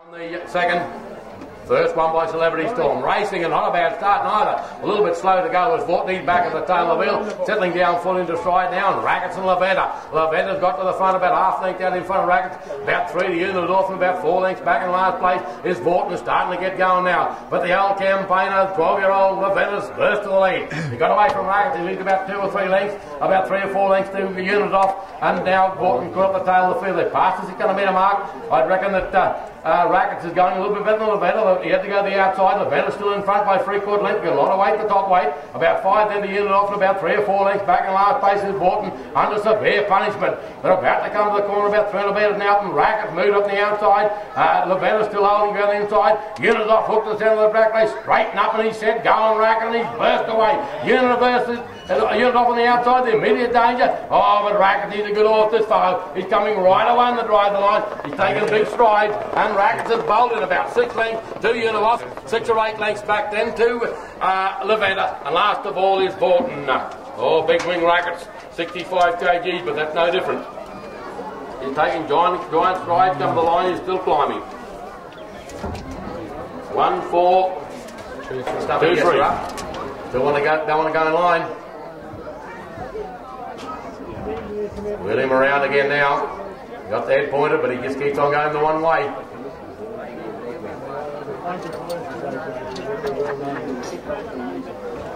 The second. First one by Celebrity Storm, racing and not a bad start neither. A little bit slow to go as Vortney back at the tail of the wheel, settling down full into stride now, and Rackets and Lavetta. Lavetta's got to the front about half length out in front of Rackets, about 3 to unit off, and about 4 lengths back in last place is Vortney starting to get going now. But the old campaigner, 12-year-old Lavetta's burst to the lead. He got away from Rackets, he leaked about 2 or 3 lengths, about 3 or 4 lengths to the unit off, and now Vortney caught up the tail of the field. They passed, is he going to meet a mark? I'd reckon that Rackets is going a little bit better than Lavetta. He had to go to the outside. Lavetta's still in front by 3/4 length. Got a lot of weight, the top weight. About 5 then to unit off, and about 3 or 4 lengths back in last place is Borton under severe punishment. They're about to come to the corner, about 300 metres now, and Rackets moved up the outside. Lavetta's still holding ground inside. Unit off, hooked to the centre of the track. They straighten up, and he said, "Go on, Racket," and he's burst away. Unit off on the outside, the immediate danger. Oh, but Racket, he's a good horse, this fellow. He's coming right away on the drive the line. He's taking big strides, and Rackets has bowled in about 6 lengths to unit off, 6 or 8 lengths back then to Lavetta, and last of all is Vorton. Oh, big wing Rackets, 65 kgs, but that's no different. He's taking giant strides down the line. He's still climbing. 1, 4, 2, 3. Don't want to go in line. Wheel him around again now. Got the head pointed, but he just keeps on going the one way.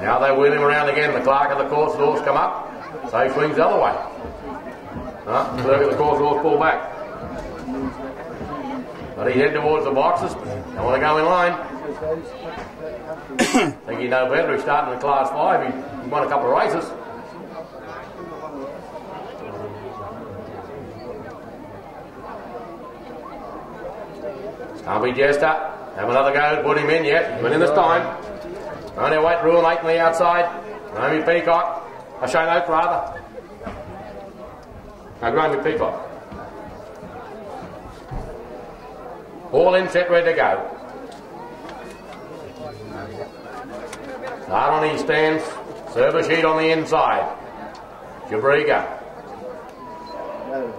Now they wheel him around again. The clerk of the course horse come up, so he swings the other way. Clerk of the course horse pull back. But he head towards the boxes. Don't want to go in line. Think he know better. He's starting in class 5. He won a couple of races. Stumpy Jester, have another go, put him in yet, but in this time. Only wait, rule 8 on the outside. Naomi Peacock, Shane Oak rather. No, Naomi Peacock. All in, set, ready to go. Start on his stance, service sheet on the inside. Jabriga.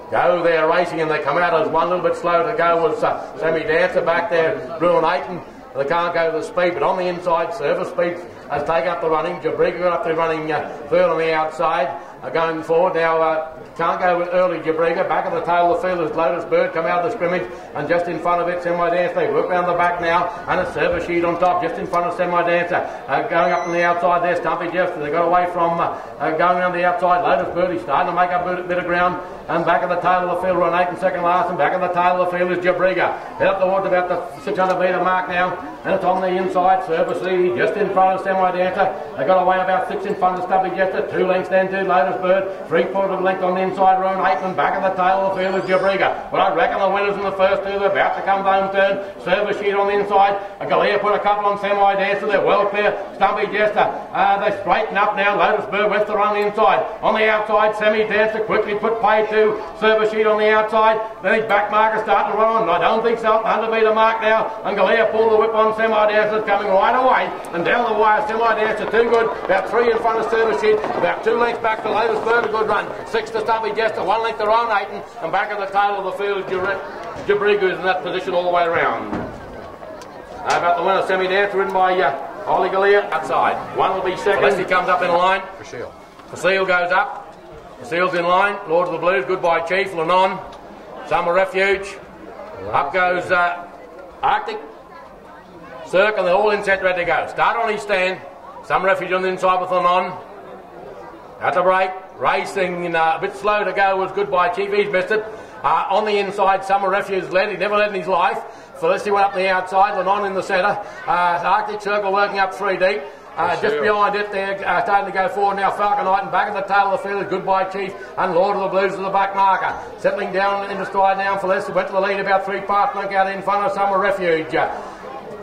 Go there racing, and they come out as one little bit slow to go was Sammy Dancer back there, Bruin Aiton. They can't go the speed, but on the inside, service speed has taken up the running. Jabriga got up there running third on the outside. Going forward now, can't go with early Jabriga. Back at the tail of the field is Lotus Bird, come out of the scrimmage, and just in front of it, Semi Dancer. They work round the back now, and a service sheet on top, just in front of Semi Dancer. Going up on the outside there, Stumpy Jester. They got away from going around the outside. Lotus Bird, he's starting to make up a bit of ground. And back at the tail of the field, Ron Aiton second last, and back at the tail of the field is Jabriga. Head up towards about the 600 metre mark now, and it's on the inside, service lead, just in front of Semi Dancer. They got away about 6 in front of Stumpy Jester, 2 lengths then to Lotus Bird, 3/4 length on the inside, Ron Aiton, back at the tail of the field is Jabriga. But I reckon the winners in the first 2, they're about to come home turn, service sheet on the inside. Galea put a couple on Semi Dancer, they're well clear. Stumpy Jester, they straighten up now, Lotus Bird wants to run the inside. On the outside, Semi Dancer quickly put pay to service sheet on the outside. Then his back marker starting to run on. I don't think so. 100 metre mark now. And Galea pulled the whip on Semi Dancer, coming right away. And down the wire, Semi Dancer too good. About 3 in front of service sheet. About 2 lengths back to Lotus Bird. A good run. 6 to Stumpy Jester. 1 length to Ron Aiton. And back at the tail of the field, Jabriga is in that position all the way around. How about the winner, Semi Dancer, ridden by Holly Galea outside. 1 will be second. Unless he comes up in line. Facile goes up. Seals in line, Lord of the Blues, Goodbye Chief, Lennon, Summer Refuge, up goes Arctic, Circle, and they're all in set ready to go. Start on his stand, Summer Refuge on the inside with Lennon, at the break, racing a bit slow to go was Goodbye Chief, he's missed it. On the inside, Summer Refuge led, he never led in his life. Felicity went up the outside, Lennon in the centre, Arctic Circle working up 3 deep. Just behind it, they're starting to go forward now. Falconite, and back at the tail of the field is Goodbye Chief and Lord of the Blues to the back marker. Settling down into stride now. Felicity went to the lead about 3 parts, length out in front of Summer Refuge.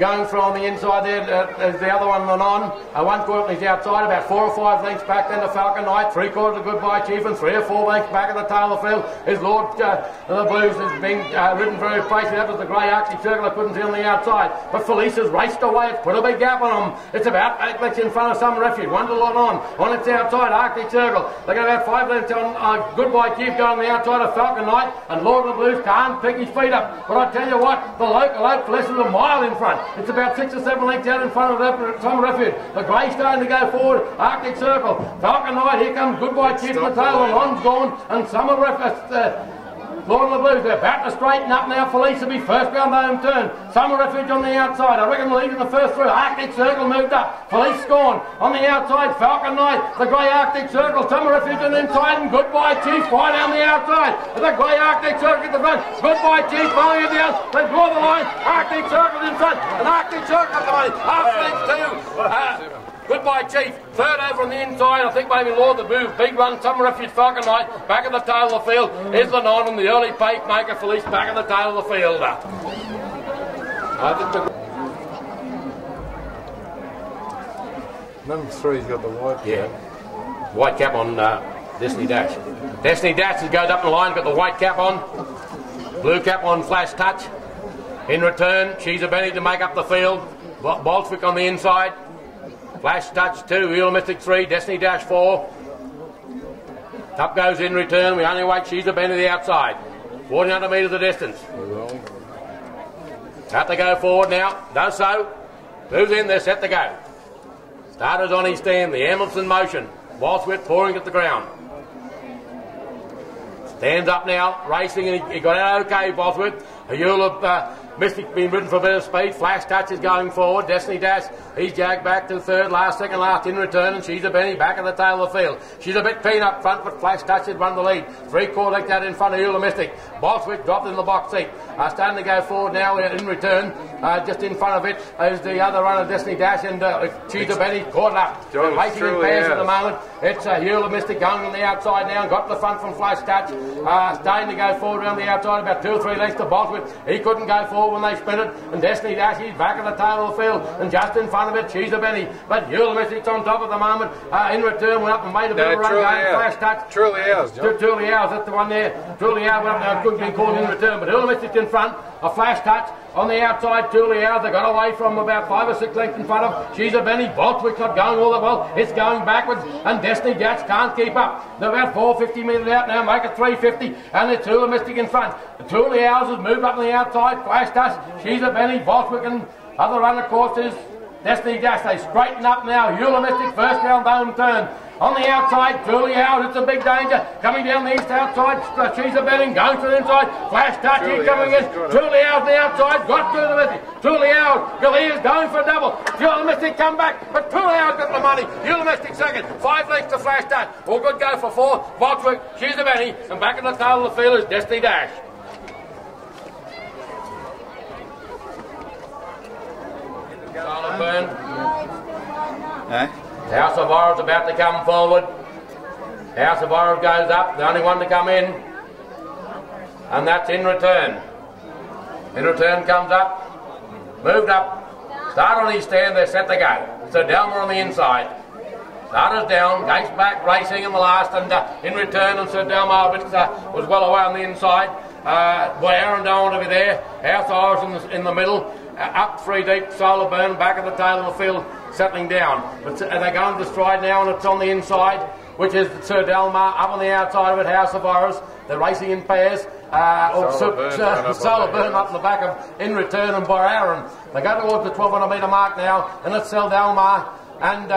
going through on the inside there. There's the other one on. One quarter is outside, about 4 or 5 lengths back. Then the Falcon Knight, 3/4 of Goodbye Chief, and 3 or 4 lengths back at the tail of the field is Lord the Blues has been ridden very patient. That was the grey Arctic Circle I couldn't see on the outside. But Felicia's raced away. It's put a big gap on them. It's about 8 lengths in front of Some Refuge. One to lot on its outside, Arctic Circle. They got about 5 lengths on Goodbye Chief going on the outside of Falcon Knight, and Lord of the Blues can't pick his feet up. But I tell you what, the local Oak Less is a mile in front. It's about 6 or 7 lengths out in front of Some Refuge. The grey starting to go forward, Arctic Circle. Falcon Knight, here comes Goodbye Chief in the tail, the line's gone, and Summer Refuge. Lord of the Blues, they're about to straighten up now. Felicia be first round home turn. Summer Refuge on the outside. I reckon the lead in the first through. Arctic Circle moved up. Felicia gone. On the outside, Falcon Knight, the grey Arctic Circle. Summer Refuge on the inside, and Goodbye Chief flying down the outside. The grey Arctic Circle at the front. Goodbye Chief following it down. They draw the line. Arctic Circle in front. And Arctic Circle at the moment. Half length to Goodbye Chief, third over on the inside. I think maybe Lord the Blues, big run. Summer Refuge, Falcon Knight, back at the tail of the field is the 9 on the early pace maker. Felice back at the tail of the field. Number 3's got the white cap. Yeah, white cap on Destiny Dash. Destiny Dash has goes up the line, got the white cap on, blue cap on Flash Touch. In return, she's a Benny to make up the field. Bolswick on the inside. Flash Touch 2, Wheel Mystic 3, Destiny Dash 4. Up goes In Return. We only wait. She's a Benny to the outside. 1,400 metres the distance. Have to go forward now. Does so. Moves in. They're set to go. Starters on his stand. The ambulance in motion. Bolswick pouring at the ground. Stands up now. Racing. And he got out okay, Bolswick. A Wheel of Mystic being ridden for a bit of speed. Flash Touch is going forward. Destiny Dash, he's jagged back to third, second last In Return, and she's a Benny back at the tail of the field. She's a bit keen up front, but Flash Touch has run the lead. 3/4 length out in front of Eula Mystic. Bolswick dropped in the box seat. Starting to go forward now In Return. Just in front of it is the other runner, Destiny Dash, and she's a Benny caught up. Racing in pairs at the moment. It's Eula Mystic going on the outside now, and got the front from Flash Touch. Starting to go forward around the outside, about 2 or 3 lengths to Bolswick. He couldn't go forward when they spin it, and Destiny Dash, he's back at the tail of the field, and just in front of it, she's a Benny. But Eula Mystic's on top at the moment. In Return, went up and made a bit of a run going. Flash Touch. Truly Ours, John. Truly Ours, that's the one there. Truly Ours went up now, couldn't be called In Return, but Eula Mystic's in front. A Flash Touch on the outside, Truly Ours. They got away from about 5 or 6 lengths in front of. She's a Benny. Bolswick's not going all that well. It's going backwards, and Destiny Dash can't keep up. They're about 450 metres out now, make it 350, and it's Eula Mystic in front. Truly Ours has moved up on the outside. Flash Touch, she's a Benny. Bolswick and other runner course is Destiny Dash. They straighten up now. Eula Mystic first round home turn. On the outside, Truly Ours, it's a big danger. Coming down the east outside, she's a Benny, going to the inside. Flash Touch, here coming in. Truly Ours on the outside, got through the Mystic. Truly Ours, Galea's going for a double. Eula Mystic come back, but Truly Ours got the money. Eula Mystic second, 5 lengths to Flash Touch. All good go for 4. Bolswick, she's a Benny, and back in the tail of the field is Destiny Dash. Burn. House of Horrors about to come forward. House of Horrors goes up, the only one to come in. And that's In Return. In Return comes up, moved up, start on his stand, they're set to go. So Delmer on the inside. Starters down, Gates back, racing in the last, and In Return, and Sir Delmar was well away on the inside. Boy, Aaron don't want to be there. House of Horrors in the middle. Up 3 deep, Solar Burn back at the tail of the field, settling down. But they're going to stride now, and it's on the inside, which is Sir Delmar. Up on the outside of it, House of Horrors. They're racing in pairs. Solar Burn up in the back of In Return and Boy Aaron. They go towards the 1,200 metre mark now, and it's Sir Delmar and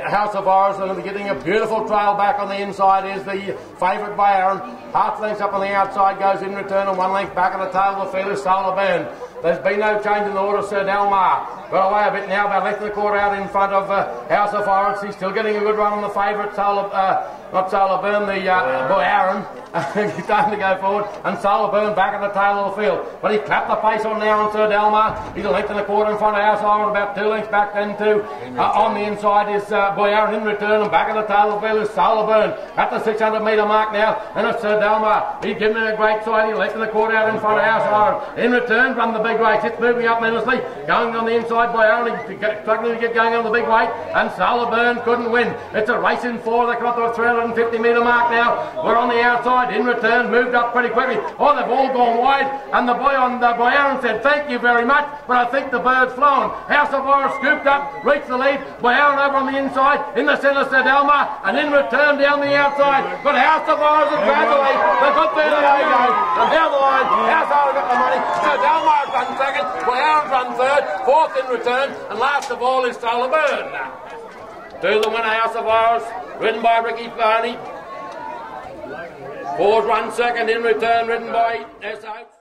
House of Horrors, and they're getting a beautiful trail back on the inside is the favourite by Aaron. Half length up on the outside goes In Return, and 1 length back at the tail of the field is Solar Burn. There's been no change in the order. Sir Delmar got away a bit now, about length and a quarter out in front of House of Horrors. He's still getting a good run on the favourite, not Solar Burn, the Boy Aaron. Starting to go forward, and Sullivan back at the tail of the field. But he clapped the pace on now on Sir Delmar. He's a length and a quarter in front of Outside, about 2 lengths back then too. On the inside is Boyarin in return, and back at the tail of the field is Sullivan at the 600 metre mark now. And it's Sir Delmar. He's given it a great side. He left and a quarter out in front of Outside. In return from the big race, it's moving up menaciously. Going on the inside, Boyarin struggling to get going on the big weight, and Sullivan couldn't win. It's a race in 4. They got to a 350 metre mark now. We're on the outside. In return, moved up pretty quickly. Oh, they've all gone wide, and the boy on the Boyarin said, "Thank you very much, but I think the bird's flown." House of Horror scooped up, reached the lead. Boyarin over on the inside, in the centre, Sir Delmar, and in return down the outside. But House of Horror is gradually, they've got 30 goes, and down the line, House of Horror got the money. Sir Delmar's run second, Boyarin's run third, fourth in return, and last of all is Sullivan. To the winner, House of Horrors, ridden by Ricky Barney. Four's run second in return, ridden by S.O.